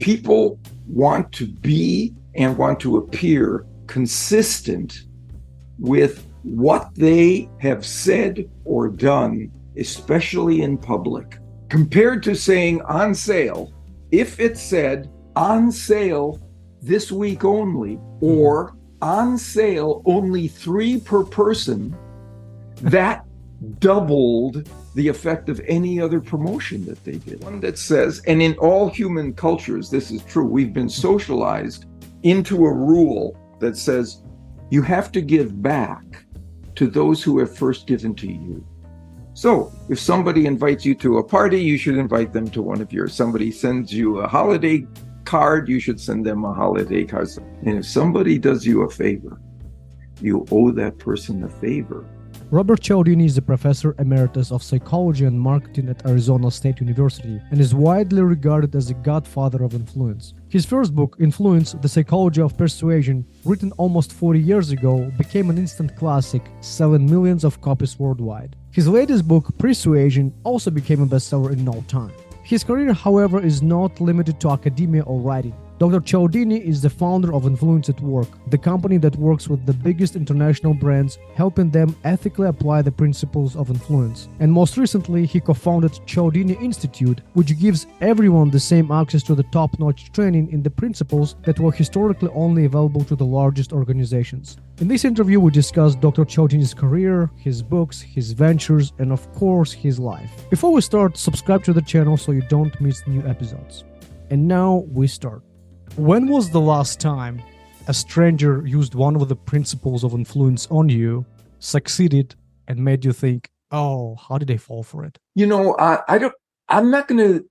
People want to be and want to appear consistent with what they have said or done, especially in public. Compared to saying on sale, if it said on sale this week only, or on sale only 3 per person, that doubled the effect of any other promotion that they did. One that says, and in all human cultures, this is true, we've been socialized into a rule that says you have to give back to those who have first given to you. So if somebody invites you to a party, you should invite them to one of yours. Somebody sends you a holiday card, you should send them a holiday card. And if somebody does you a favor, you owe that person a favor. Robert Cialdini is a professor emeritus of psychology and marketing at Arizona State University and is widely regarded as the godfather of influence. His first book, Influence, The Psychology of Persuasion, written almost 40 years ago, became an instant classic, selling millions of copies worldwide. His latest book, Pre-Suasion, also became a bestseller in no time. His career, however, is not limited to academia or writing. Dr. Cialdini is the founder of Influence at Work, the company that works with the biggest international brands, helping them ethically apply the principles of influence. And most recently, he co-founded Cialdini Institute, which gives everyone the same access to the top-notch training in the principles that were historically only available to the largest organizations. In this interview, we discuss Dr. Cialdini's career, his books, his ventures, and of course, his life. Before we start, subscribe to the channel so you don't miss new episodes. And now we start. When was the last time a stranger used one of the principles of influence on you, succeeded, and made you think, oh, how did I fall for it? You know, I'm not going to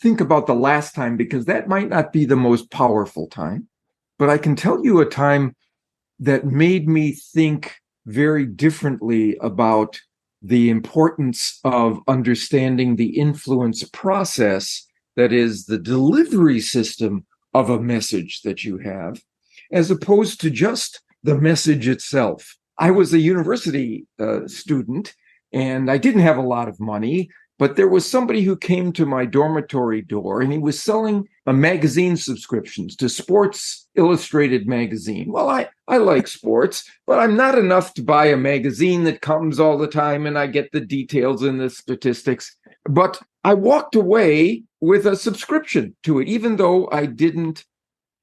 think about the last time because that might not be the most powerful time, but I can tell you a time that made me think very differently about the importance of understanding the influence process, that is the delivery system of a message that you have, as opposed to just the message itself. I was a university student, and I didn't have a lot of money, but there was somebody who came to my dormitory door, and he was selling a magazine subscriptions to Sports Illustrated magazine. Well, I like sports, but I'm not enough to buy a magazine that comes all the time, and I get the details and the statistics. But I walked away with a subscription to it, even though I didn't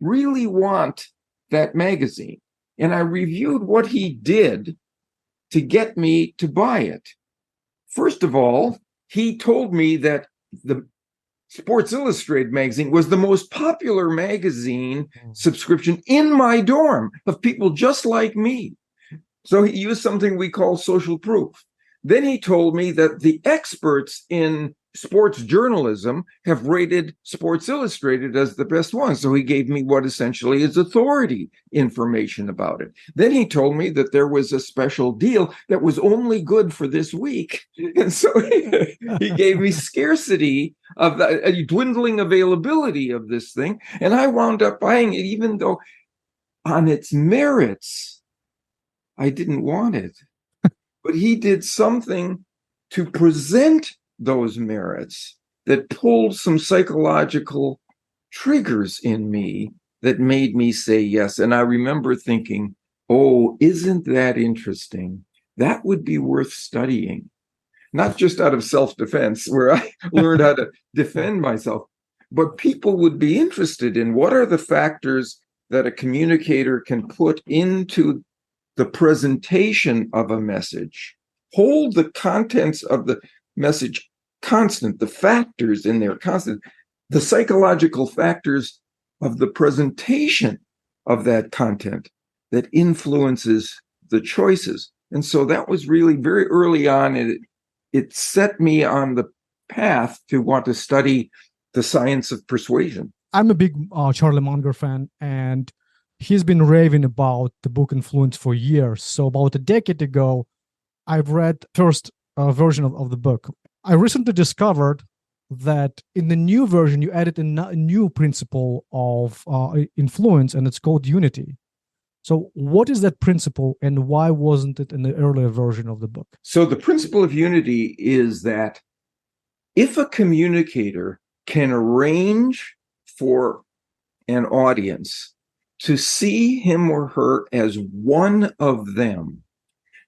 really want that magazine. And I reviewed what he did to get me to buy it. First of all, he told me that the Sports Illustrated magazine was the most popular magazine subscription in my dorm of people just like me. So he used something we call social proof. Then he told me that the experts in sports journalism have rated Sports Illustrated as the best one. So he gave me what essentially is authority information about it. Then he told me that there was a special deal that was only good for this week. And so he gave me scarcity of the dwindling availability of this thing. And I wound up buying it, even though on its merits, I didn't want it. But he did something to present those merits that pulled some psychological triggers in me that made me say yes. And I remember thinking, oh, isn't that interesting? That would be worth studying, not just out of self-defense, where I learned how to defend myself, but people would be interested in what are the factors that a communicator can put into the presentation of a message, hold the contents of the message constant, the factors in there constant, the psychological factors of the presentation of that content that influences the choices. And so that was really very early on, and it set me on the path to want to study the science of persuasion. I'm a big Charlie Munger fan, and he's been raving about the book Influence for years. So about a decade ago, I've read first version of the book. I recently discovered that in the new version, you added a new principle of influence, and it's called unity. So what is that principle, and why wasn't it in the earlier version of the book? So the principle of unity is that if a communicator can arrange for an audience to see him or her as one of them,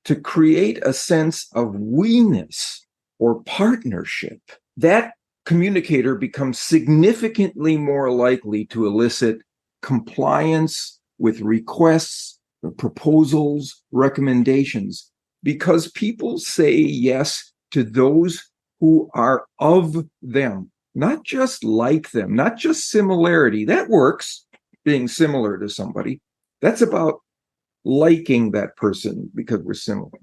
to create a sense of we-ness or partnership, that communicator becomes significantly more likely to elicit compliance with requests, proposals, recommendations, because people say yes to those who are of them, not just like them, not just similarity. That works, being similar to somebody. That's about liking that person because we're similar.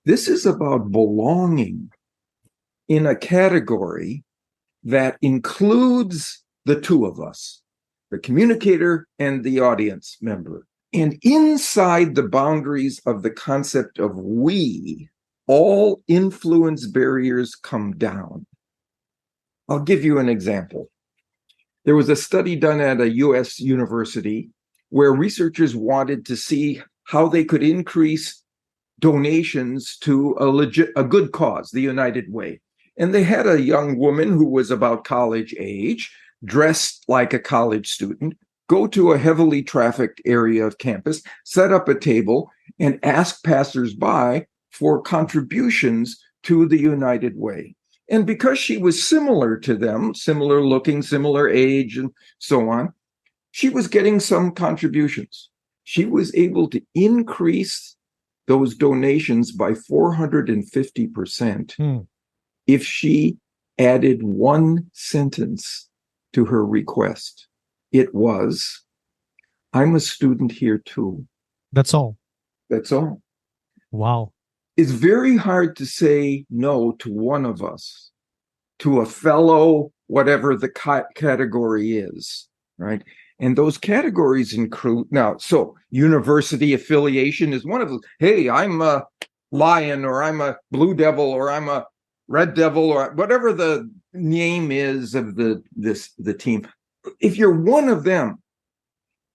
This is about belonging in a category that includes the two of us, the communicator and the audience member. And inside the boundaries of the concept of we, all influence barriers come down. I'll give you an example. There was a study done at a US university where researchers wanted to see how they could increase donations to a good cause, the United Way. And they had a young woman who was about college age, dressed like a college student, go to a heavily trafficked area of campus, set up a table, and ask passersby for contributions to the United Way. And because she was similar to them, similar looking, similar age, and so on, she was getting some contributions. She was able to increase those donations by 450% if she added one sentence to her request. It was, "I'm a student here too." That's all. That's all. Wow. It's very hard to say no to one of us, to a fellow, whatever the category is, right? And those categories include, now, so university affiliation is one of those. Hey, I'm a Lion, or I'm a Blue Devil, or I'm a Red Devil, or whatever the name is of the team. If you're one of them,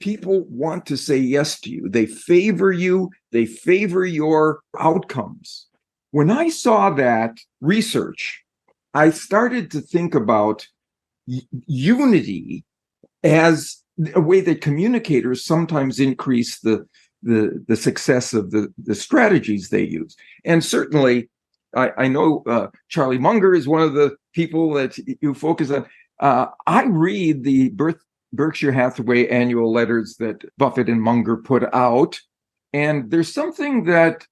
people want to say yes to you. They favor you. They favor your outcomes. When I saw that research, I started to think about unity as a way that communicators sometimes increase the success of the strategies they use. And certainly, I know Charlie Munger is one of the people that you focus on. I read the Berkshire Hathaway annual letters that Buffett and Munger put out, and there's something that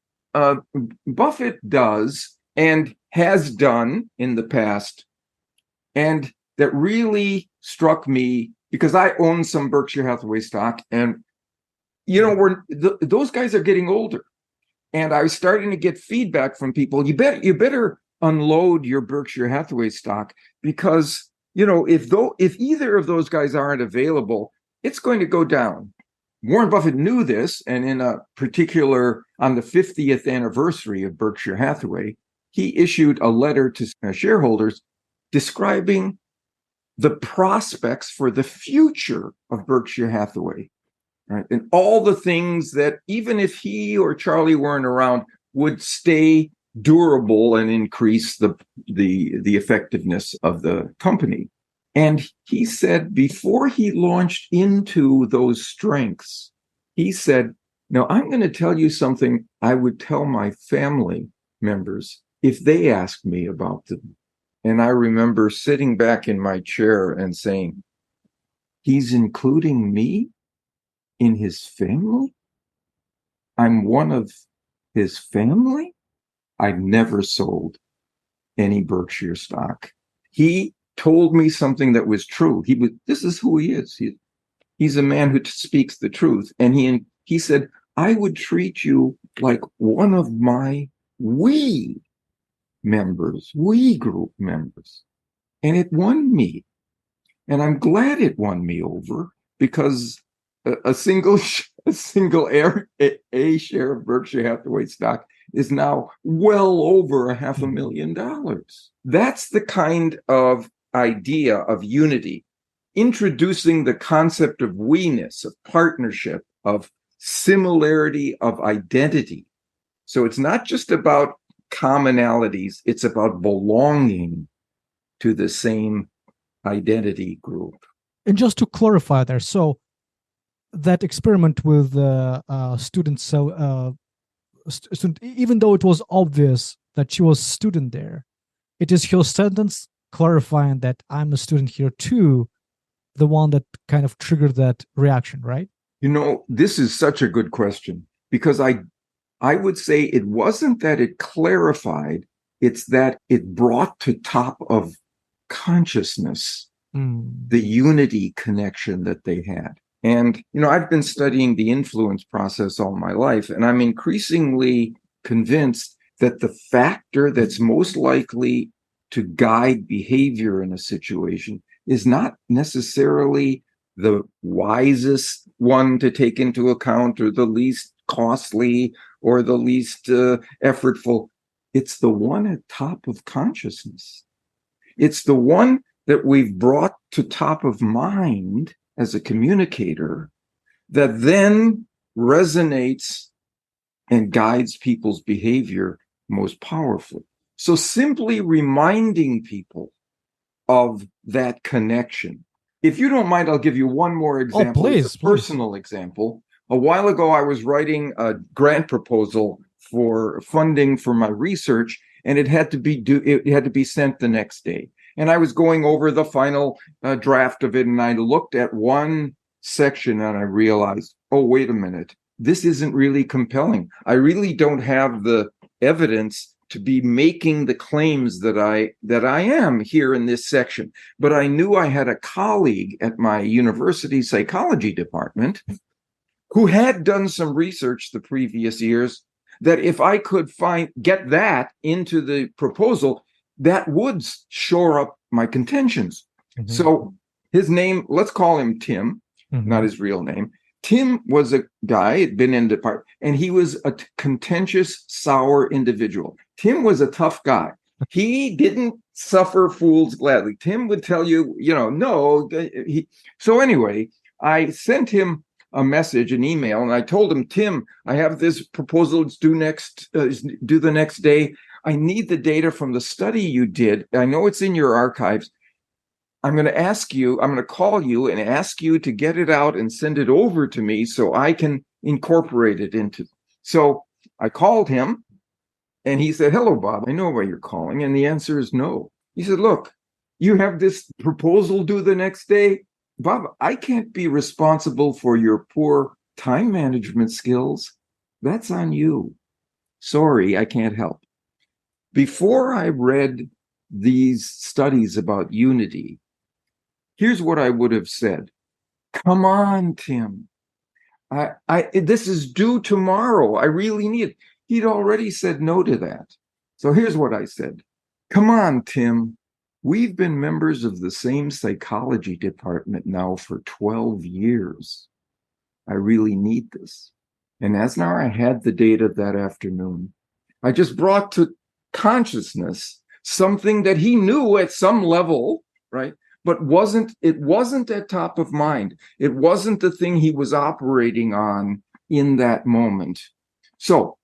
Buffett does and has done in the past, and that really struck me because I own some Berkshire Hathaway stock, and those guys are getting older, and I was starting to get feedback from people. You better unload your Berkshire Hathaway stock because if either of those guys aren't available, it's going to go down. Warren Buffett knew this, and in a particular, on the 50th anniversary of Berkshire Hathaway, he issued a letter to shareholders describing the prospects for the future of Berkshire Hathaway, right? And all the things that, even if he or Charlie weren't around, would stay durable and increase the effectiveness of the company. And he said, before he launched into those strengths, he said, "Now I'm going to tell you something I would tell my family members if they asked me about them." And I remember sitting back in my chair and saying, he's including me in his family? I'm one of his family? I've never sold any Berkshire stock. He told me something that was true. This is who he is. He's a man who speaks the truth. And he said, "I would treat you like one of my we group members." And it won me. And I'm glad it won me over, because a single A share of Berkshire Hathaway stock is now well over $500,000. That's the kind of idea of unity, introducing the concept of we-ness, of partnership, of similarity, of identity. So it's not just about commonalities, it's about belonging to the same identity group. And just to clarify there, so that experiment with students, student, even though it was obvious that she was student there, it is her sentence clarifying that I'm a student here too, the one that kind of triggered that reaction, right? This is such a good question, because I would say it wasn't that it clarified, it's that it brought to top of consciousness the unity connection that they had. And, I've been studying the influence process all my life, and I'm increasingly convinced that the factor that's most likely to guide behavior in a situation is not necessarily the wisest one to take into account, or the least costly, or the least effortful. It's the one at top of consciousness. It's the one that we've brought to top of mind as a communicator that then resonates and guides people's behavior most powerfully. So simply reminding people of that connection. If you don't mind, I'll give you one more example. Please, it's a personal example. A while ago, I was writing a grant proposal for funding for my research, and it had to be sent the next day. And I was going over the final draft of it, and I looked at one section and I realized, oh, wait a minute, this isn't really compelling. I really don't have the evidence to be making the claims that I am here in this section. But I knew I had a colleague at my university psychology department who had done some research the previous years that if I could get that into the proposal, that would shore up my contentions. Mm-hmm. So his name, let's call him Tim, not his real name. Tim was a guy, had been in the department, and he was a contentious, sour individual. Tim was a tough guy. He didn't suffer fools gladly. Tim would tell you, no. So anyway, I sent him a message, an email, and I told him, Tim, I have this proposal. It's due the next day. I need the data from the study you did. I know it's in your archives. I'm going to call you and ask you to get it out and send it over to me so I can incorporate it into. So I called him and he said, hello, Bob, I know why you're calling. And the answer is no. He said, look, you have this proposal due the next day. Bob, I can't be responsible for your poor time management skills. That's on you. Sorry, I can't help. Before I read these studies about unity, here's what I would have said. Come on, Tim. This is due tomorrow. I really need it. He'd already said no to that. So here's what I said. Come on, Tim. We've been members of the same psychology department now for 12 years. I really need this. And as now I had the data that afternoon, I just brought to consciousness something that he knew at some level, right? But it wasn't at top of mind. It wasn't the thing he was operating on in that moment. So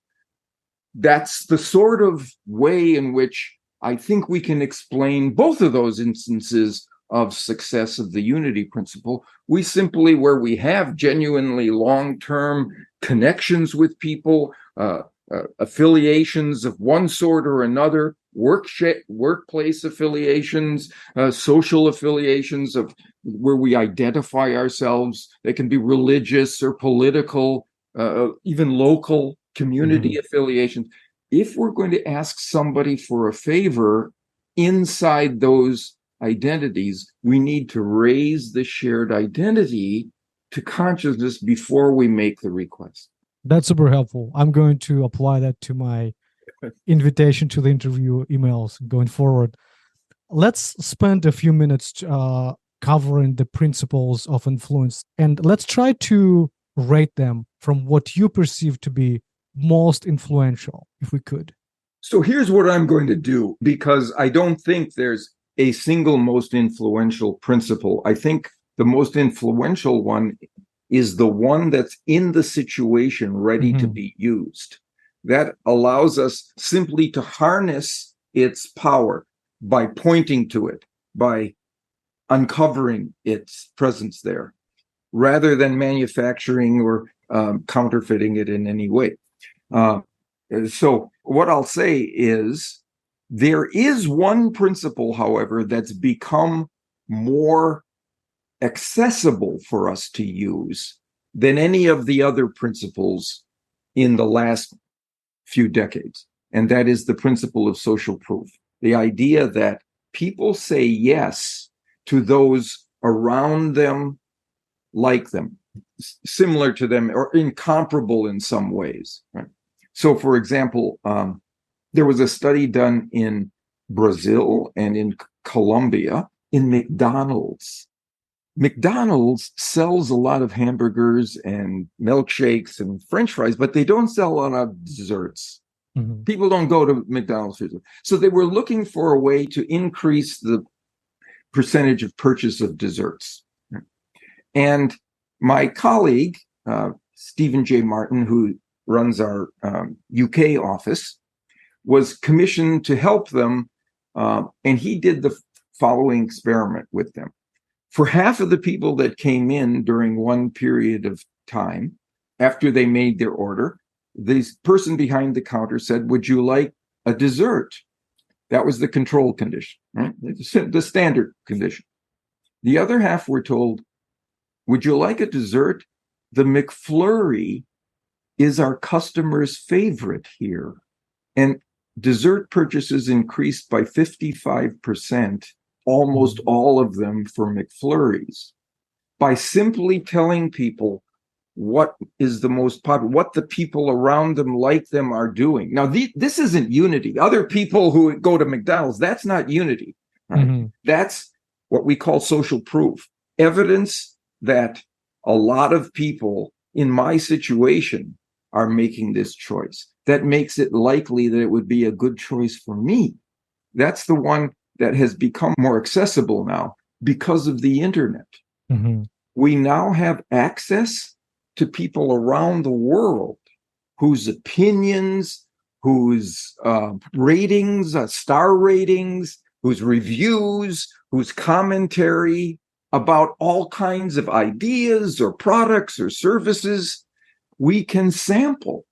that's the sort of way in which I think we can explain both of those instances of success of the unity principle. We simply, where we have genuinely long-term connections with people, affiliations of one sort or another, workplace affiliations, social affiliations of where we identify ourselves. They can be religious or political, even local community affiliations. If we're going to ask somebody for a favor inside those identities, we need to raise the shared identity to consciousness before we make the request. That's super helpful. I'm going to apply that to my invitation to the interview emails going forward. Let's spend a few minutes covering the principles of influence, and let's try to rate them from what you perceive to be most influential, if we could. So here's what I'm going to do, because I don't think there's a single most influential principle. I think the most influential one is the one that's in the situation ready to be used. That allows us simply to harness its power by pointing to it, by uncovering its presence there, rather than manufacturing or counterfeiting it in any way. So what I'll say is, there is one principle, however, that's become more accessible for us to use than any of the other principles in the last few decades. And that is the principle of social proof. The idea that people say yes to those around them, like them, similar to them, or incomparable in some ways. Right? So, for example, there was a study done in Brazil and in Colombia in McDonald's. McDonald's sells a lot of hamburgers and milkshakes and French fries, but they don't sell a lot of desserts. Mm-hmm. People don't go to McDonald's. So they were looking for a way to increase the percentage of purchase of desserts. And my colleague, Stephen J. Martin, who runs our UK office, was commissioned to help them. And he did the following experiment with them. For half of the people that came in during one period of time, after they made their order, this person behind the counter said, "Would you like a dessert?" That was the control condition, right? The standard condition. The other half were told, "Would you like a dessert? The McFlurry is our customer's favorite here." And dessert purchases increased by 55%, almost all of them for McFlurries, by simply telling people what is the most popular, what the people around them like them are doing. Now, this isn't unity. Other people who go to McDonald's, that's not unity. Right? Mm-hmm. That's what we call social proof. Evidence that a lot of people in my situation are making this choice. That makes it likely that it would be a good choice for me. That's the one that has become more accessible now because of the internet. Mm-hmm. We now have access to people around the world whose opinions, whose ratings, star ratings, whose reviews, whose commentary about all kinds of ideas or products or services, we can sample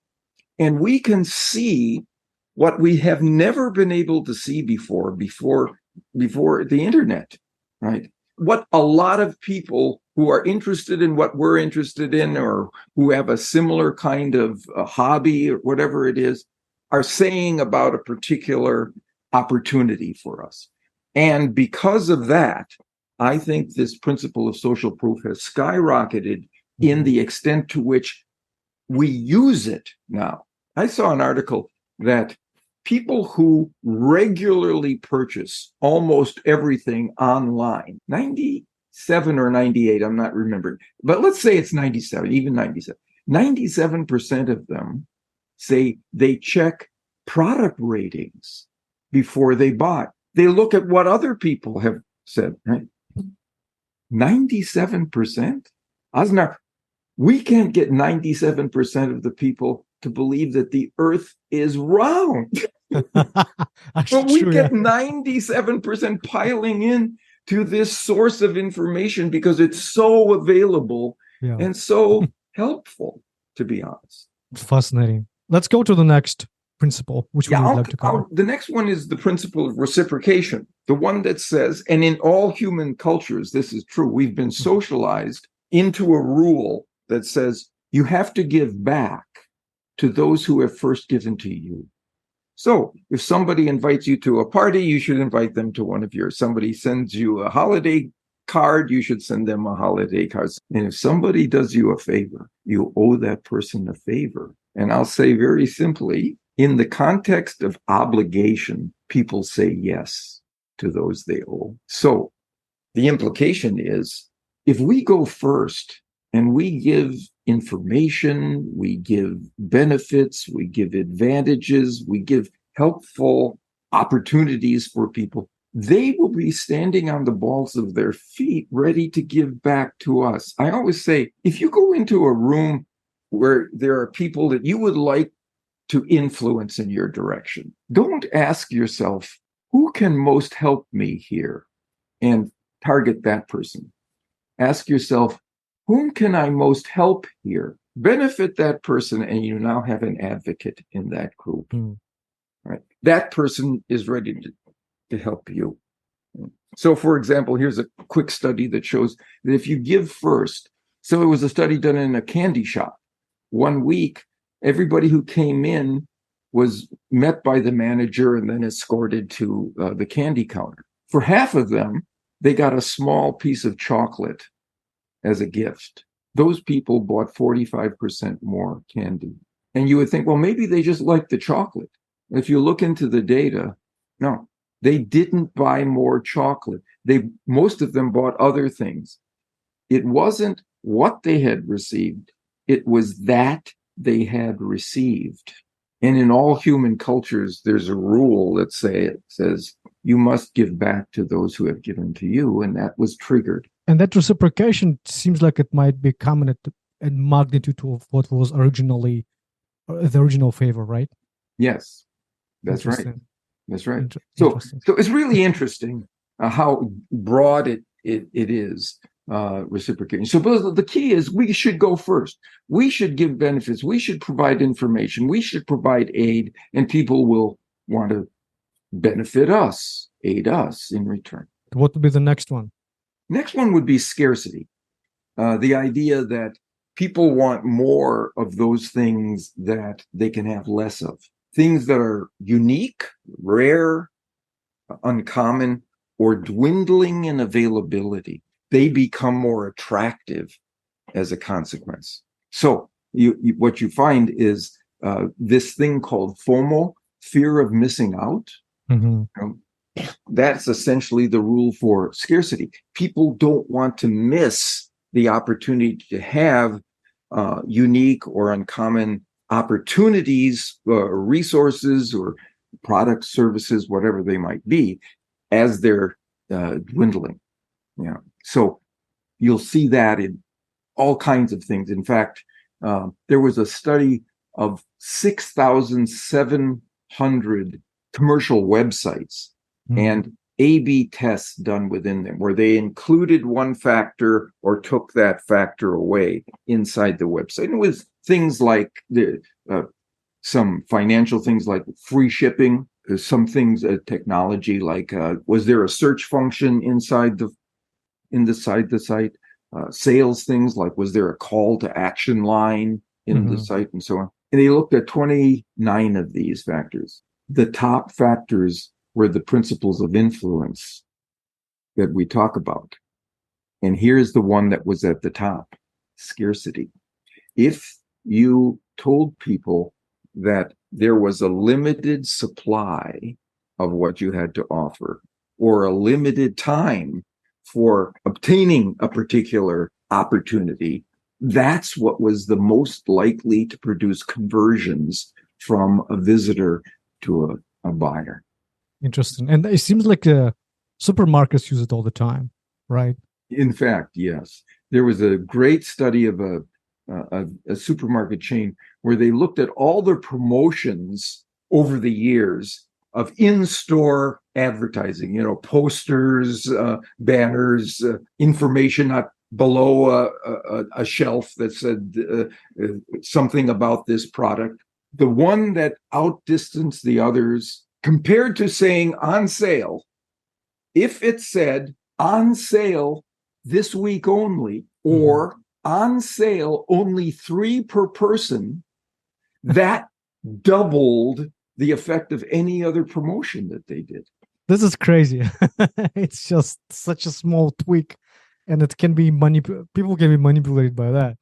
and we can see what we have never been able to see before the internet, right? What a lot of people who are interested in what we're interested in, or who have a similar kind of hobby or whatever it is, are saying about a particular opportunity for us. And because of that, I think this principle of social proof has skyrocketed in the extent to which we use it now. I saw an article that people who regularly purchase almost everything online, 97 or 98, I'm not remembering, but let's say it's 97, even 97. 97% of them say they check product ratings before they buy. They look at what other people have said, right? 97%? Asna, we can't get 97% of the people to believe that the earth is round. But we get 97% piling in to this source of information because it's so available and so helpful, to be honest. It's fascinating. Let's go to the next principle, which we would like to cover. The next one is the principle of reciprocation, the one that says, and in all human cultures, this is true, we've been socialized into a rule that says you have to give back to those who have first given to you. So if somebody invites you to a party, you should invite them to one of yours. Somebody sends you a holiday card, you should send them a holiday card. And if somebody does you a favor, you owe that person a favor. And I'll say very simply, in the context of obligation, people say yes to those they owe. So the implication is, if we go first and we give information, we give benefits, we give advantages, we give helpful opportunities for people, they will be standing on the balls of their feet, ready to give back to us. I always say, if you go into a room where there are people that you would like to influence in your direction, don't ask yourself, who can most help me here? And target that person. Ask yourself, whom can I most help here? Benefit that person, and you now have an advocate in that group. Right? That person is ready to help you. So, for example, here's a quick study that shows that if you give first, so it was a study done in a candy shop. 1 week, everybody who came in was met by the manager and then escorted to the candy counter. For half of them, they got a small piece of chocolate as a gift. Those people bought 45% more candy. And you would think, well, maybe they just like the chocolate. If you look into the data, no, they didn't buy more chocolate. Most of them bought other things. It wasn't what they had received. It was that they had received. And in all human cultures, there's a rule that says you must give back to those who have given to you. And that was triggered. And that reciprocation seems like it might be common at magnitude of what was originally the original favor, right? Yes, that's right. That's right. So it's really interesting how broad it is, reciprocation. So the key is we should go first. We should give benefits. We should provide information. We should provide aid, and people will want to benefit us, aid us in return. What would be the next one? Next one would be scarcity. The idea that people want more of those things that they can have less of. Things that are unique, rare, uncommon, or dwindling in availability. They become more attractive as a consequence. So what you find is this thing called FOMO, fear of missing out. That's essentially the rule for scarcity. People don't want to miss the opportunity to have unique or uncommon opportunities, resources, or products, services, whatever they might be, as they're dwindling. So you'll see that in all kinds of things. In fact, there was a study of 6,700 commercial websites and A/B tests done within them, where they included one factor or took that factor away inside the website. And it was things like some financial things like free shipping, some things, technology like was there a search function inside the site? Sales things like was there a call to action line in the site, and so on. And they looked at 29 of these factors. The top factors were the principles of influence that we talk about. And here's the one that was at the top: scarcity. If you told people that there was a limited supply of what you had to offer, or a limited time for obtaining a particular opportunity, that's what was the most likely to produce conversions from a visitor to a buyer. Interesting. And it seems like supermarkets use it all the time, right? In fact, yes. There was a great study of a supermarket chain where they looked at all their promotions over the years of in-store advertising, posters, banners, information not below a shelf that said something about this product. The one that outdistanced the others, compared to saying on sale, if it said on sale this week only, or on sale only 3 per person, that doubled the effect of any other promotion that they did. This is crazy. It's just such a small tweak, and it can be people can be manipulated by that.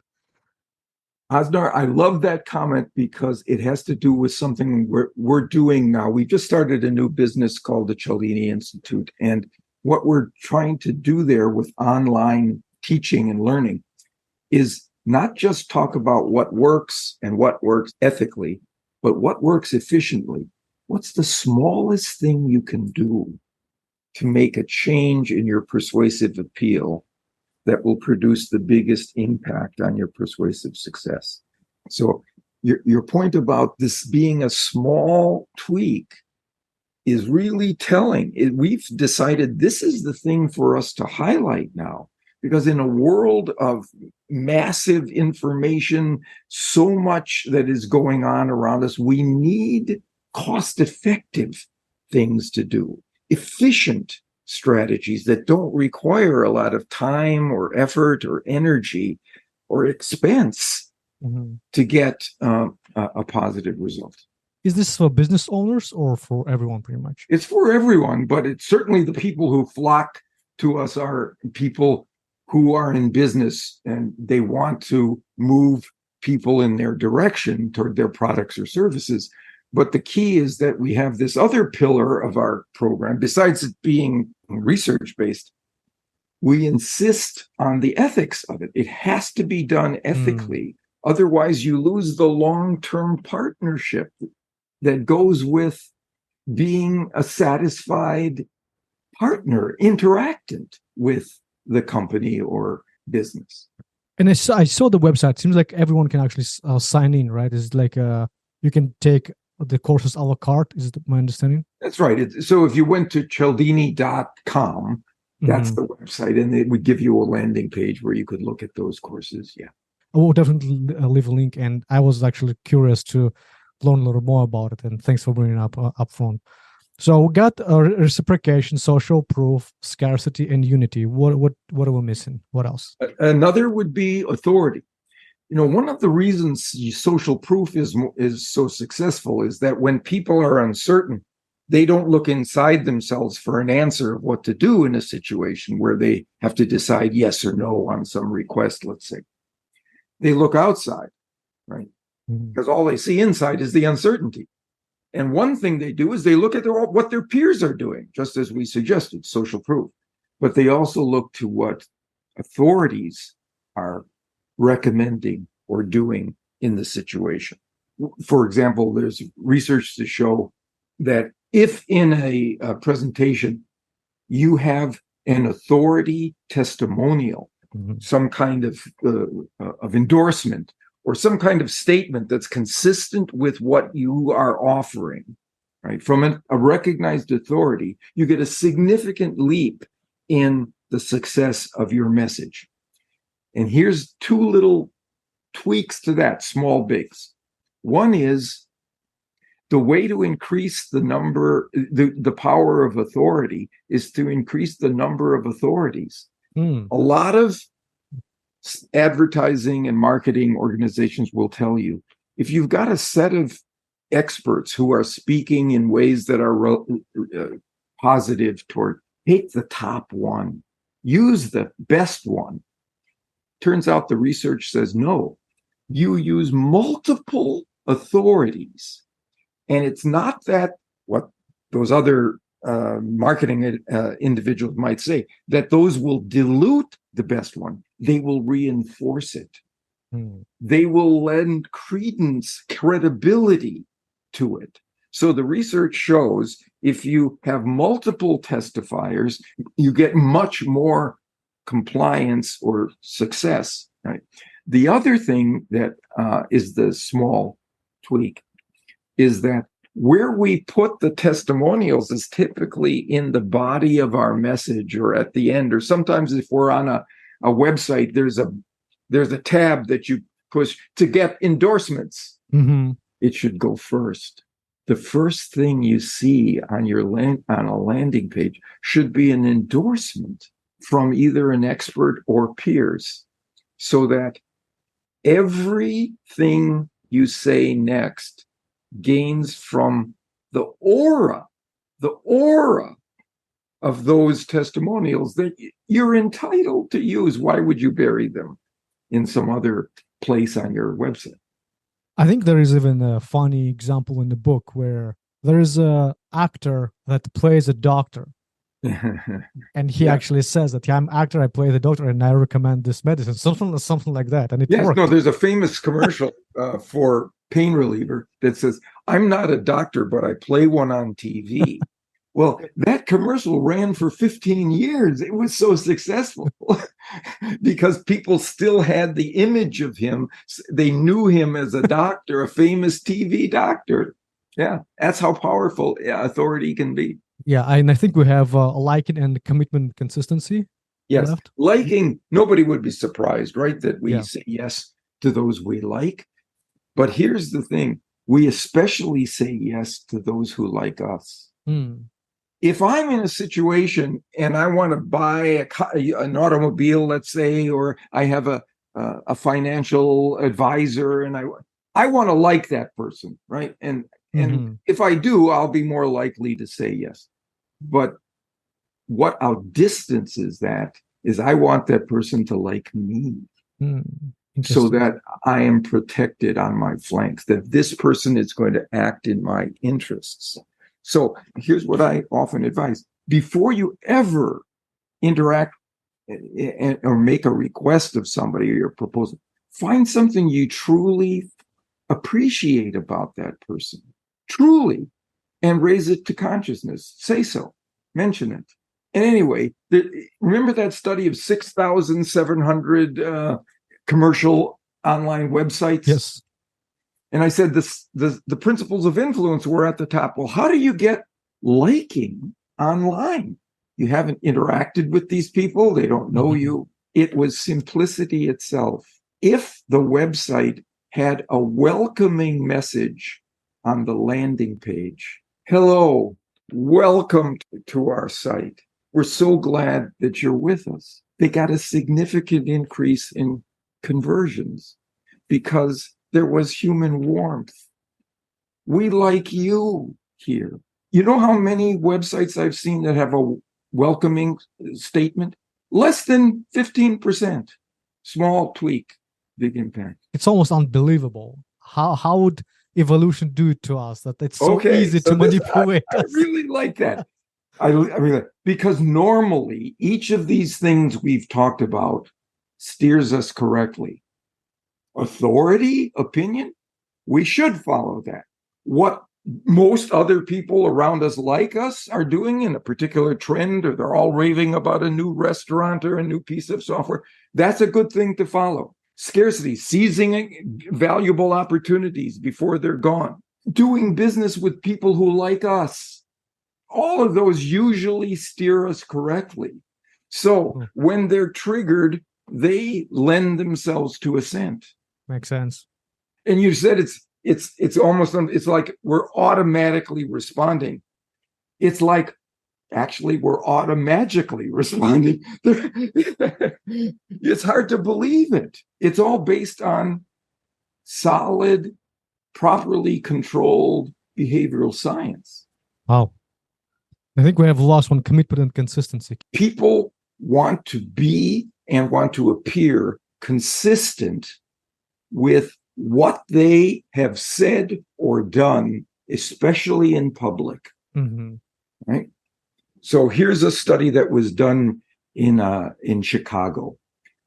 Osnar, I love that comment because it has to do with something we're doing now. We just started a new business called the Cialdini Institute, and what we're trying to do there with online teaching and learning is not just talk about what works and what works ethically, but what works efficiently. What's the smallest thing you can do to make a change in your persuasive appeal that will produce the biggest impact on your persuasive success? So your point about this being a small tweak is really telling. We've decided this is the thing for us to highlight now, because in a world of massive information, so much that is going on around us, we need cost-effective things to do, efficient strategies that don't require a lot of time or effort or energy or expense to get a positive result. Is this for business owners or for everyone, pretty much? It's for everyone, but it's certainly the people who flock to us are people who are in business and they want to move people in their direction toward their products or services. But the key is that we have this other pillar of our program, besides it being research-based, we insist on the ethics of it. It has to be done ethically. Otherwise, you lose the long-term partnership that goes with being a satisfied partner, interactant with the company or business. And I saw the website. It seems like everyone can actually sign in, right? It's like you can take the courses a la carte, is my understanding? That's right. So if you went to cialdini.com, that's the website, and it would give you a landing page where you could look at those courses. Yeah. I will definitely leave a link, and I was actually curious to learn a little more about it, and thanks for bringing it up front. So we got reciprocation, social proof, scarcity, and unity. What are we missing? What else? Another would be authority. One of the reasons social proof is so successful is that when people are uncertain, they don't look inside themselves for an answer of what to do in a situation where they have to decide yes or no on some request, let's say. They look outside, right? Because all they see inside is the uncertainty. And one thing they do is they look at what their peers are doing, just as we suggested, social proof. But they also look to what authorities are recommending or doing in the situation. For example, there's research to show that if in a presentation you have an authority testimonial, some kind of endorsement, or some kind of statement that's consistent with what you are offering, right, from a recognized authority, you get a significant leap in the success of your message. And here's two little tweaks to that, small bigs. One is the way to increase the number, the power of authority is to increase the number of authorities. A lot of advertising and marketing organizations will tell you, if you've got a set of experts who are speaking in ways that are positive toward, take the top one, use the best one. Turns out the research says no, you use multiple authorities. And it's not that what those other marketing individuals might say, that those will dilute the best one. They will reinforce it. They will lend credence, credibility to it. So the research shows if you have multiple testifiers, you get much more compliance or success. Right? The other thing that is the small tweak is that where we put the testimonials is typically in the body of our message or at the end, or sometimes if we're on a website, there's a tab that you push to get endorsements. It should go first. The first thing you see on on a landing page should be an endorsement from either an expert or peers, so that everything you say next gains from the aura of those testimonials that you're entitled to use. Why would you bury them in some other place on your website? I think there is even a funny example in the book where there is an actor that plays a doctor. And he actually says that, I'm an actor, I play the doctor, and I recommend this medicine, something like that. And it worked. No, there's a famous commercial for pain reliever that says, I'm not a doctor, but I play one on TV. Well, that commercial ran for 15 years. It was so successful because people still had the image of him. They knew him as a doctor, a famous TV doctor. Yeah, that's how powerful authority can be. Yeah, and I think we have liking and commitment consistency Yes, left. liking, nobody would be surprised, right, that we Yeah. say yes to those we like. But here's the thing, we especially say yes to those who like us. Mm. If I'm in a situation and I want to buy an automobile, let's say, or I have a financial advisor, and I want to like that person, right? And if I do, I'll be more likely to say yes. But what outdistances that is I want that person to like me, so that I am protected on my flanks, that this person is going to act in my interests. So here's what I often advise. Before you ever interact or make a request of somebody or your proposal, find something you truly appreciate about that person, truly, and raise it to consciousness. Say so, mention it. And anyway, remember that study of 6,700 commercial online websites? Yes. And I said the principles of influence were at the top. Well, how do you get liking online? You haven't interacted with these people. They don't know you. It was simplicity itself. If the website had a welcoming message on the landing page, hello, welcome to our site. We're so glad that you're with us. They got a significant increase in conversions because there was human warmth. We like you here. You know how many websites I've seen that have a welcoming statement? Less than 15%. Small tweak, big impact. It's almost unbelievable. How would evolution do it to us that it's so easy to manipulate us? I really like that. I mean, because normally each of these things we've talked about steers us correctly. Authority, opinion, we should follow that. What most other people around us like us are doing in a particular trend, or they're all raving about a new restaurant or a new piece of software, that's a good thing to follow. Scarcity, seizing valuable opportunities before they're gone, doing business with people who like us. All of those usually steer us correctly. So when they're triggered, they lend themselves to assent. Makes sense. And you said it's almost, it's like we're automatically responding. It's like, actually, we're automatically responding. It's hard to believe it. It's all based on solid, properly controlled behavioral science. Wow. I think we have lost one: commitment and consistency. People want to be and want to appear consistent with what they have said or done, especially in public. Right? So here's a study that was done in Chicago.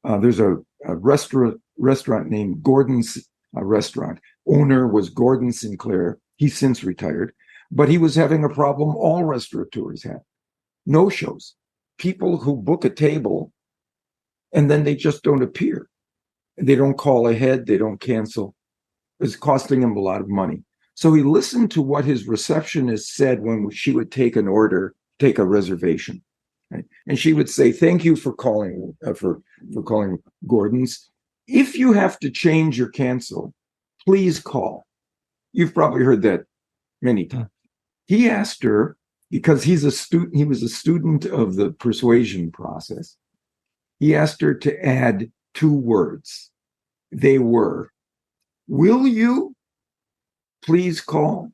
There's a restaurant named Gordon's Restaurant. Owner was Gordon Sinclair. He's since retired, but he was having a problem all restaurateurs have. No-shows. People who book a table and then they just don't appear. They don't call ahead. They don't cancel. It's costing him a lot of money. So he listened to what his receptionist said when she would take an order, take a reservation. Right? And she would say, "Thank you for calling for calling Gordon's. If you have to change or cancel, please call." You've probably heard that many times. He asked her, because he was a student of the persuasion process. He asked her to add 2 words. They were, "Will you please call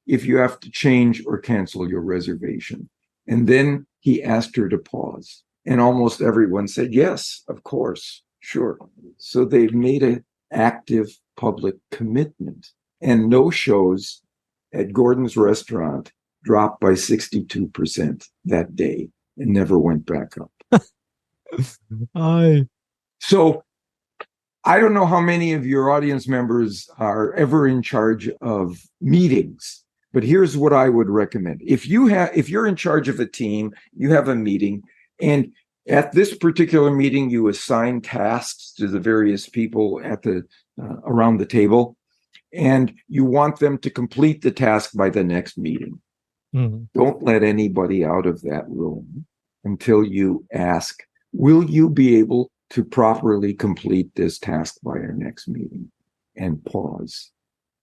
if you have to change or cancel your reservation?" And then he asked her to pause. And almost everyone said, "Yes, of course, sure." So they've made an active public commitment. And no-shows at Gordon's restaurant dropped by 62% that day and never went back up. So I don't know how many of your audience members are ever in charge of meetings, but here's what I would recommend. If you're in charge of a team, you have a meeting, and at this particular meeting, you assign tasks to the various people at around the table. And you want them to complete the task by the next meeting. Don't let anybody out of that room until you ask, will you be able to properly complete this task by our next meeting? And pause.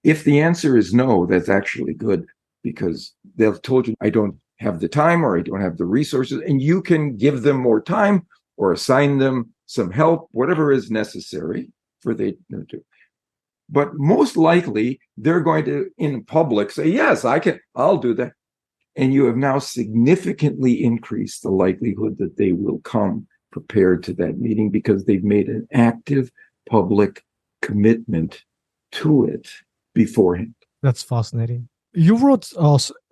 If the answer is no, that's actually good, because they've told you, I don't have the time or I don't have the resources, and you can give them more time or assign them some help, whatever is necessary for they to do. But most likely they're going to, in public, say, yes, I'll do that. And you have now significantly increased the likelihood that they will come prepared to that meeting because they've made an active public commitment to it beforehand. That's fascinating. You wrote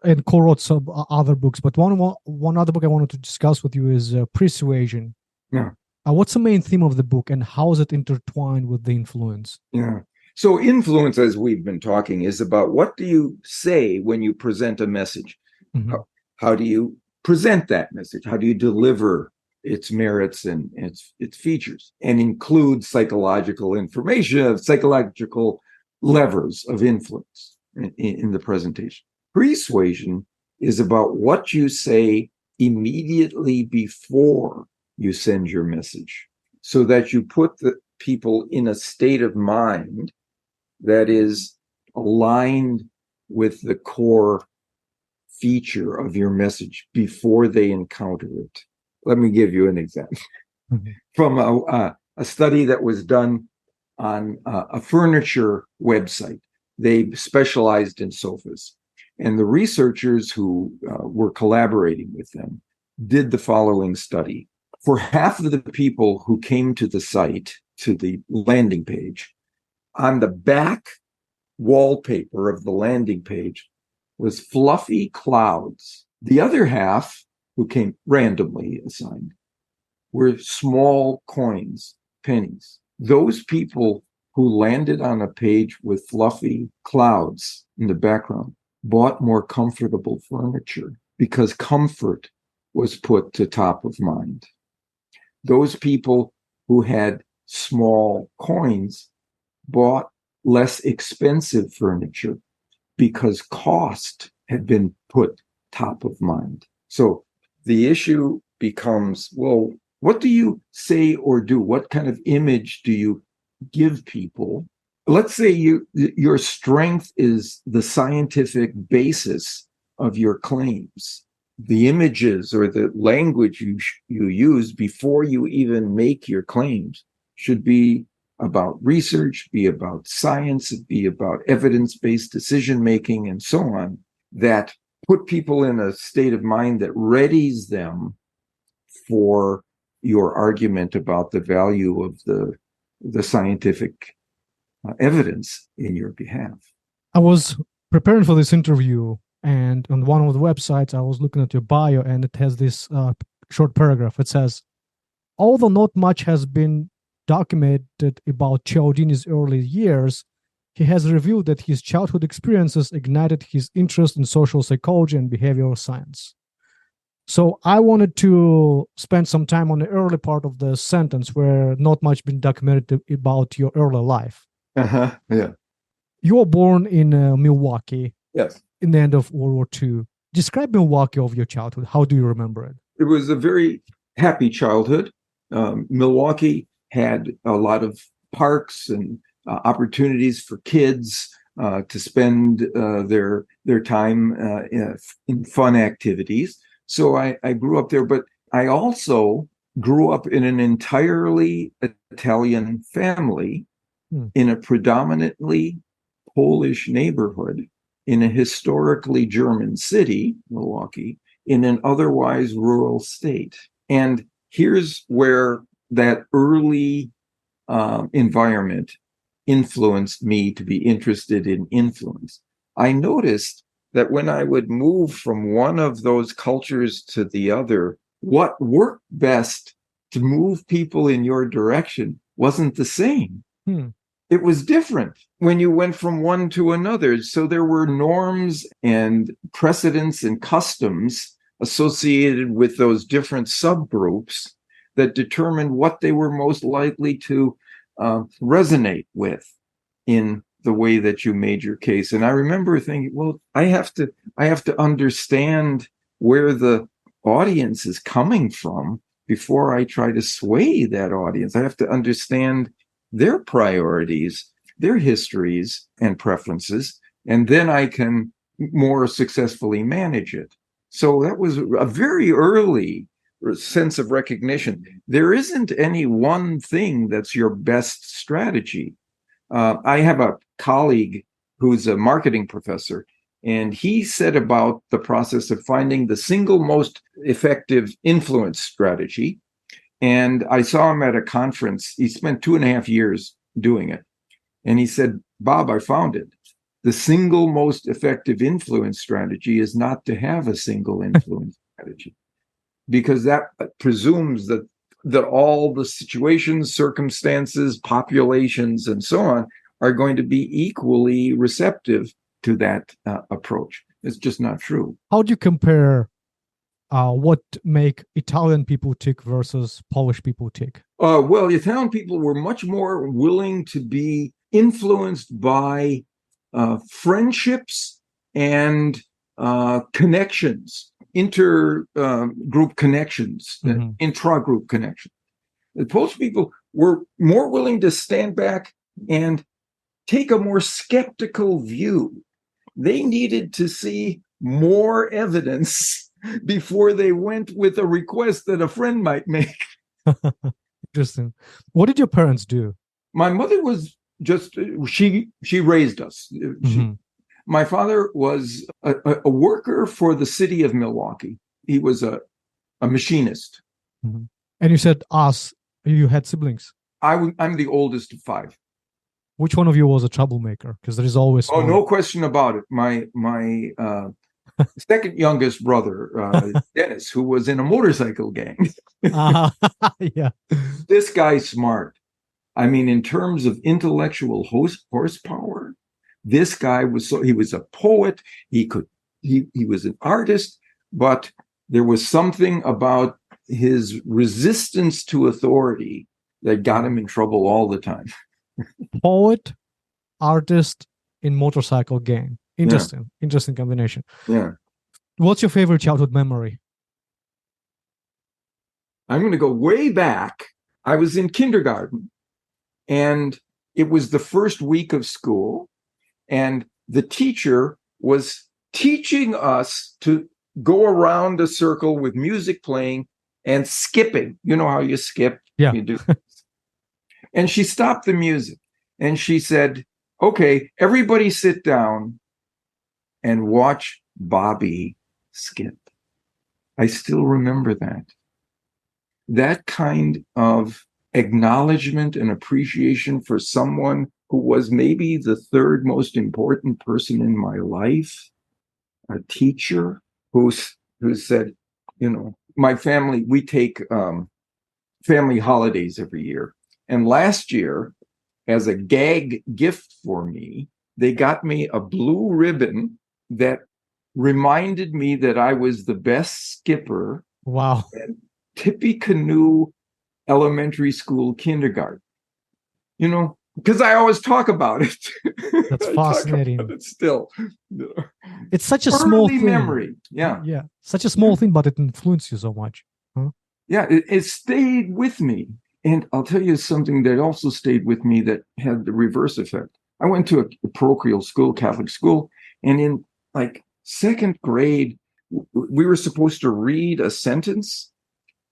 and co-wrote some other books, but one other book I wanted to discuss with you is Pre-Suasion. Yeah. What's the main theme of the book, and how is it intertwined with the influence? Yeah. So influence, as we've been talking, is about what do you say when you present a message? Mm-hmm. How do you present that message? How do you deliver its merits and its features, and include psychological information, psychological levers of influence in the presentation? Persuasion is about what you say immediately before you send your message, so that you put the people in a state of mind that is aligned with the core feature of your message before they encounter it. Let me give you an example from a study that was done on a furniture website. They specialized in sofas, and the researchers who were collaborating with them did the following study. For half of the people who came to the site, to the landing page, on the back wallpaper of the landing page was fluffy clouds. The other half, who came randomly assigned, were small coins, pennies. Those people who landed on a page with fluffy clouds in the background bought more comfortable furniture because comfort was put to top of mind. Those people who had small coins bought less expensive furniture because cost had been put top of mind. So the issue becomes, well, what do you say or do? What kind of image do you give people? Let's say your strength is the scientific basis of your claims. The images or the language you use before you even make your claims should be about research, be about science, be about evidence-based decision-making, and so on, that put people in a state of mind that readies them for your argument about the value of the scientific evidence in your behalf. I was preparing for this interview, and on one of the websites, I was looking at your bio, and it has this short paragraph. It says, although not much has been documented about Cialdini's early years, he has revealed that his childhood experiences ignited his interest in social psychology and behavioral science. So I wanted to spend some time on the early part of the sentence where not much been documented about your early life. Yeah. You were born in Milwaukie. Yes. In the end of World War II. Describe Milwaukie of your childhood. How do you remember it? It was a very happy childhood. Milwaukie had a lot of parks and opportunities for kids to spend their time in fun activities. So I grew up there, but I also grew up in an entirely Italian family in a predominantly Polish neighborhood in a historically German city, Milwaukie, in an otherwise rural state. And here's where that early environment influenced me to be interested in influence. I noticed that when I would move from one of those cultures to the other, what worked best to move people in your direction wasn't the same. It was different when you went from one to another. So there were norms and precedents and customs associated with those different subgroups that determined what they were most likely to resonate with in the way that you made your case. And I remember thinking, well, I have to understand where the audience is coming from before I try to sway that audience. I have to understand their priorities, their histories and preferences, and then I can more successfully manage it. So that was a very early sense of recognition. There isn't any one thing that's your best strategy. I have a colleague who's a marketing professor, and he said about the process of finding the single most effective influence strategy. And I saw him at a conference. He spent 2.5 years doing it. And he said, Bob, I found it. The single most effective influence strategy is not to have a single influence strategy, because that presumes that all the situations, circumstances, populations, and so on are going to be equally receptive to that approach. It's just not true. How do you compare what make Italian people tick versus Polish people tick? Well, Italian people were much more willing to be influenced by friendships and connections, intergroup connections, intra-group connections. The Polish people were more willing to stand back and take a more skeptical view. They needed to see more evidence before they went with a request that a friend might make. Interesting. What did your parents do? My mother was just, she raised us. My father was a worker for the city of Milwaukie. He was a machinist. And you said you had siblings. I'm the oldest of 5. Which one of you was a troublemaker? Because there is always one. No question about it. My second youngest brother, Dennis, who was in a motorcycle gang. Yeah. This guy's smart. I mean, in terms of intellectual horsepower, this guy he was a poet. He was an artist, but there was something about his resistance to authority that got him in trouble all the time. Poet, artist in motorcycle gang. Interesting. Yeah. Interesting combination. Yeah. What's your favorite childhood memory? I'm going to go way back. I was in kindergarten, and it was the first week of school, and the teacher was teaching us to go around a circle with music playing and skipping. You know how you skip? Yeah. You do. And she stopped the music and she said, okay, everybody sit down and watch Bobby skip. I still remember that. That kind of acknowledgement and appreciation for someone who was maybe the third most important person in my life, a teacher who said, my family, we take family holidays every year. And last year, as a gag gift for me, they got me a blue ribbon that reminded me that I was the best skipper. Wow. At Tippecanoe Elementary School kindergarten. Because I always talk about it. That's fascinating. It still. It's such a small thing. Memory. Yeah. Yeah. Such a small thing, but it influenced you so much. Huh? Yeah, it stayed with me. And I'll tell you something that also stayed with me that had the reverse effect. I went to a parochial school, Catholic school, and in second grade, we were supposed to read a sentence.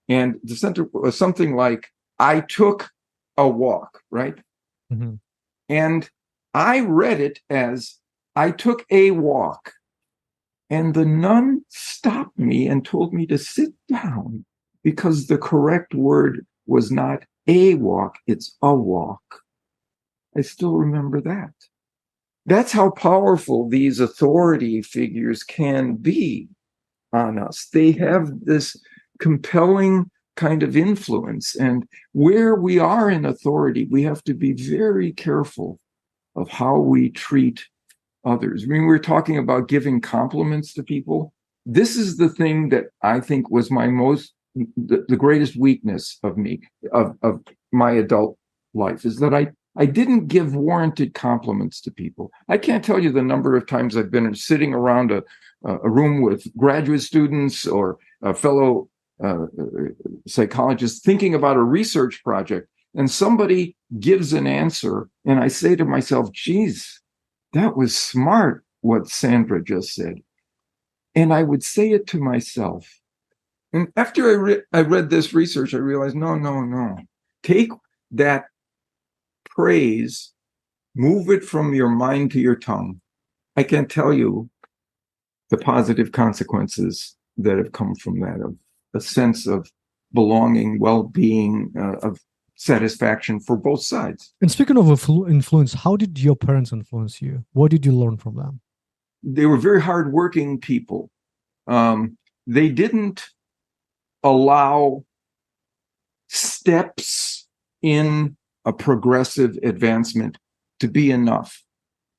And the sentence was something like, I took a walk, right? And I read it as, I took a walk. And the nun stopped me and told me to sit down because the correct word was not a walk, it's a walk. I still remember that. That's how powerful these authority figures can be on us. They have this compelling kind of influence. And where we are in authority, we have to be very careful of how we treat others. I mean, we're talking about giving compliments to people. This is the thing that I think was the greatest weakness of me, of my adult life, is that I didn't give warranted compliments to people. I can't tell you the number of times I've been sitting around a room with graduate students or fellow psychologists thinking about a research project, and somebody gives an answer, and I say to myself, geez, that was smart what Sandra just said. And I would say it to myself. And after I read this research, I realized, no. Take that praise, move it from your mind to your tongue. I can't tell you the positive consequences that have come from that, of a sense of belonging, well-being, of satisfaction for both sides. And speaking of influence, how did your parents influence you? What did you learn from them? They were very hardworking people. They didn't allow steps in a progressive advancement to be enough.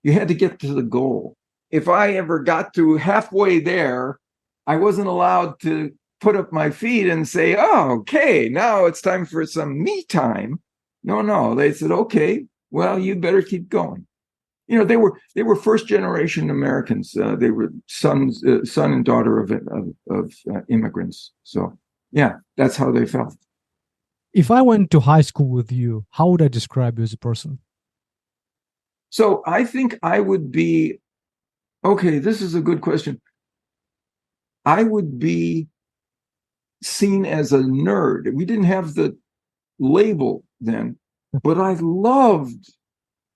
You had to get to the goal. If I ever got to halfway there, I wasn't allowed to put up my feet and say, oh, okay, now it's time for some me time. No, they said, okay, well, you better keep going. You know, they were first generation Americans. They were son and daughter of immigrants. So yeah, that's how they felt. If I went to high school with you, how would I describe you as a person? So I think I would be, okay, this is a good question. I would be seen as a nerd. We didn't have the label then, but I loved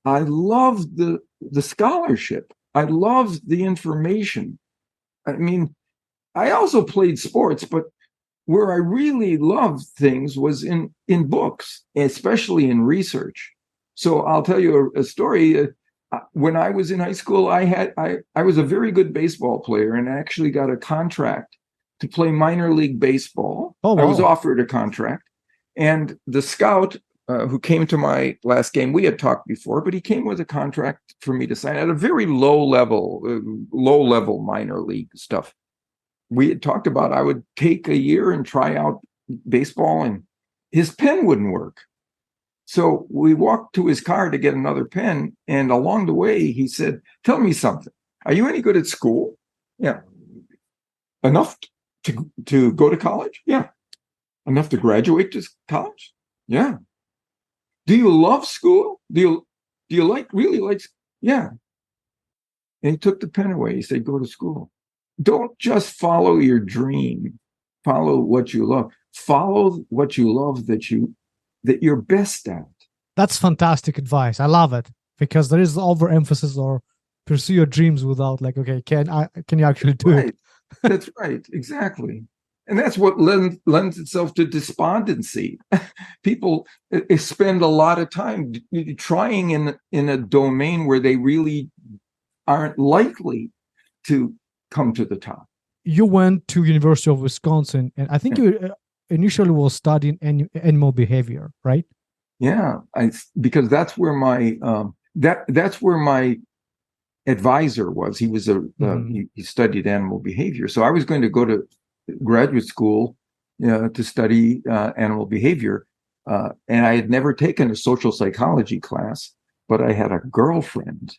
the scholarship. I loved the information. I mean, I also played sports, but where I really loved things was in books, especially in research. So I'll tell you a story. When I was in high school, I was a very good baseball player and actually got a contract to play minor league baseball. Oh, wow. I was offered a contract, and the scout who came to my last game, we had talked before, but he came with a contract for me to sign at a very low level minor league stuff. We had talked about I would take a year and try out baseball, and his pen wouldn't work. So we walked to his car to get another pen, and along the way, he said, tell me something. Are you any good at school? Yeah. Enough to go to college? Yeah. Enough to graduate to college? Yeah. Do you love school? Do you really like? Yeah. And he took the pen away. He said, go to school. Don't just follow your dream. Follow what you love. Follow what you love that you're best at. That's fantastic advice. I love it, because there is overemphasis or pursue your dreams without like, okay, can you actually do it? That's right. Exactly. And that's what lends itself to despondency. People spend a lot of time trying in a domain where they really aren't likely to come to the top. You went to University of Wisconsin, and I think you initially was studying animal behavior, right? Yeah, because that's where my that's where my advisor was. He was he studied animal behavior, so I was going to go to graduate school to study animal behavior, and I had never taken a social psychology class, but I had a girlfriend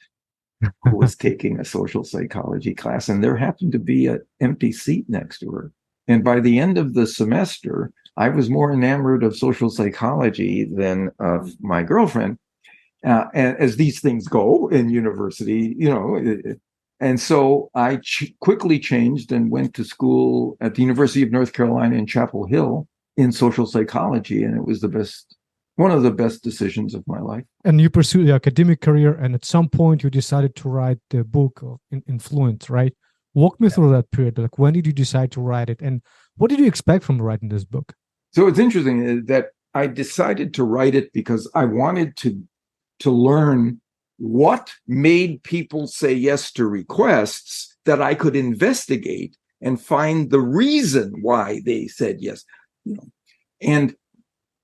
who was taking a social psychology class, and there happened to be an empty seat next to her. And by the end of the semester, I was more enamored of social psychology than of my girlfriend, and as these things go in university, and so I quickly changed and went to school at the University of North Carolina in Chapel Hill in social psychology, and it was one of the best decisions of my life. And you pursued the academic career, and at some point you decided to write the book of Influence, right? Walk me through that period. Like, when did you decide to write it, and what did you expect from writing this book? So it's interesting that I decided to write it because I wanted to learn what made people say yes to requests that I could investigate and find the reason why they said yes. And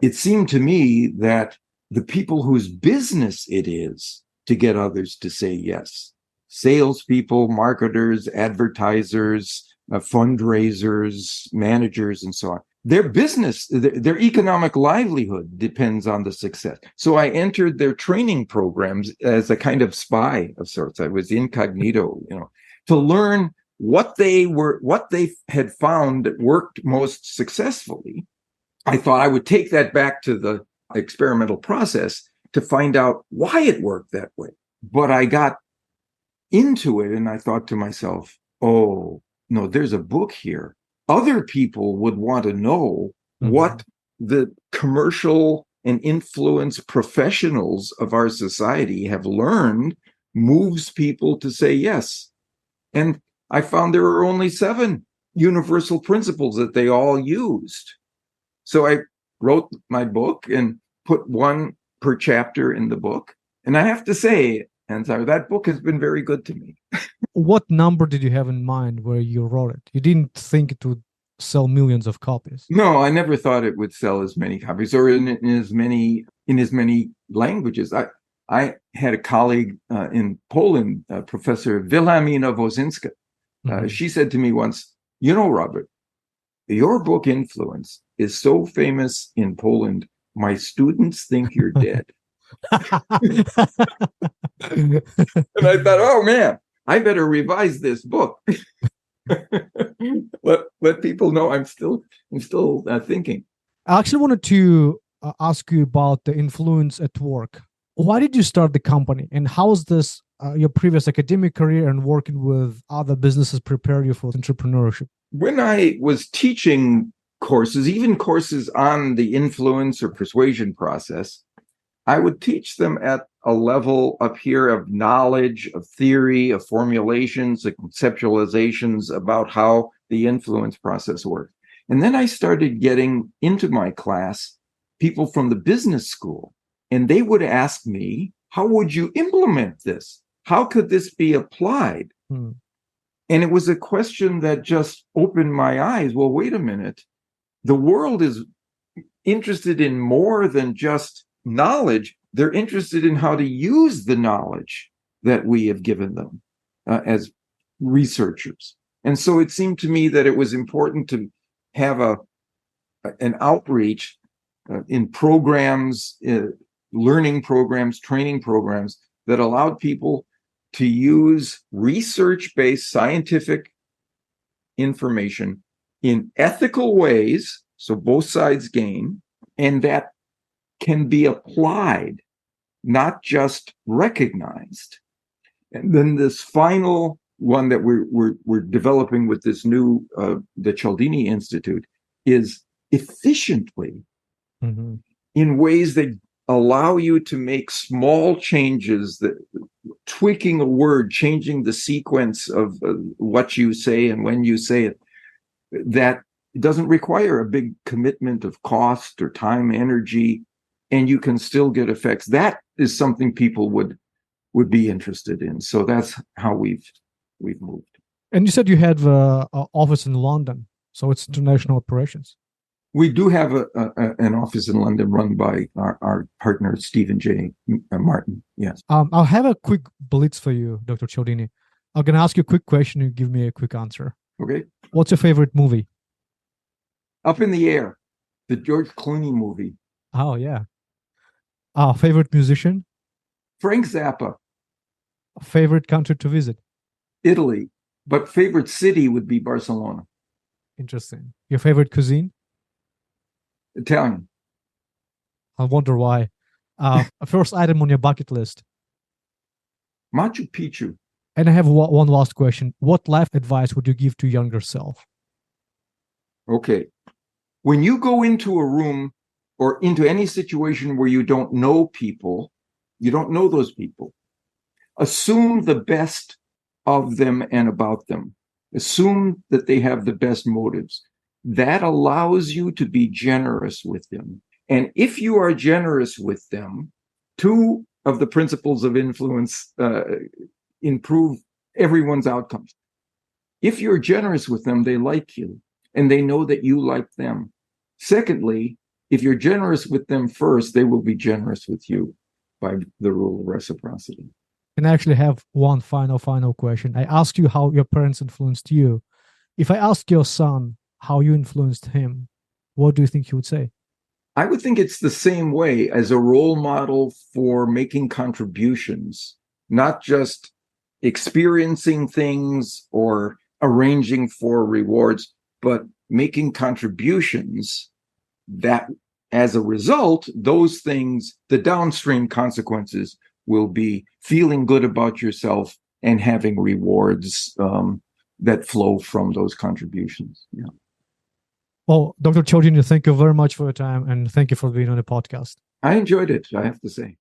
it seemed to me that the people whose business it is to get others to say yes, salespeople, marketers, advertisers, fundraisers, managers, and so on, their business, their economic livelihood depends on the success. So I entered their training programs as a kind of spy of sorts. I was incognito, to learn what they had found that worked most successfully. I thought I would take that back to the experimental process to find out why it worked that way. But I got into it and I thought to myself, oh, no, there's a book here. Other people would want to know what the commercial and influence professionals of our society have learned moves people to say yes. And I found there were only 7 universal principles that they all used. So I wrote my book and put 1 per chapter in the book. And I have to say, Ansar, that book has been very good to me. What number did you have in mind where you wrote it? You didn't think it would sell millions of copies? No, I never thought it would sell as many copies or in as many languages. I had a colleague in Poland, Professor Wilhelmina Wozinska. She said to me once, Robert, your book Influence is so famous in Poland, my students think you're dead. And I thought, oh man, I better revise this book. let people know I'm still thinking. I actually wanted to ask you about the influence at work. Why did you start the company, and how is this your previous academic career and working with other businesses prepare you for entrepreneurship? When I was teaching courses, even courses on the influence or persuasion process, I would teach them at a level up here of knowledge, of theory, of formulations, of conceptualizations about how the influence process works. And then I started getting into my class people from the business school, and they would ask me, how would you implement this? How could this be applied? And it was a question that just opened my eyes. Well, wait a minute. The world is interested in more than just knowledge. They're interested in how to use the knowledge that we have given them as researchers. And so it seemed to me that it was important to have an outreach in programs, learning programs, training programs that allowed people to use research-based scientific information in ethical ways, so both sides gain, and that can be applied, not just recognized. And then this final one that we're developing with this new, the Cialdini Institute, is efficiently in ways that allow you to make small changes, that tweaking a word, changing the sequence of what you say and when you say it, that doesn't require a big commitment of cost or time, energy, and you can still get effects. That is something people would be interested in. So that's how we've moved. And you said you had an office in London, so it's international operations. We do have an office in London run by our partner, Stephen J. Martin. Yes. I'll have a quick blitz for you, Dr. Cialdini. I'm going to ask you a quick question and give me a quick answer. Okay. What's your favorite movie? Up in the Air, the George Clooney movie. Oh, yeah. Favorite musician? Frank Zappa. Favorite country to visit? Italy. But favorite city would be Barcelona. Interesting. Your favorite cuisine? Italian. I wonder why. First item on your bucket list? Machu Picchu. And I have one last question. What life advice would you give to younger self? Okay. When you go into a room or into any situation where you don't know people, you don't know those people, assume the best of them and about them. Assume that they have the best motives. That allows you to be generous with them. And if you are generous with them, 2 of the principles of influence improve everyone's outcomes. If you're generous with them, they like you and they know that you like them. Secondly, if you're generous with them first, they will be generous with you by the rule of reciprocity. And I actually have one final question. I asked you how your parents influenced you. If I ask your son how you influenced him, what do you think he would say? I would think it's the same way as a role model for making contributions, not just experiencing things or arranging for rewards, but making contributions that, as a result, those things, the downstream consequences will be feeling good about yourself and having rewards that flow from those contributions. Yeah. Well, Dr. Cialdini, thank you very much for your time, and thank you for being on the podcast. I enjoyed it, I have to say.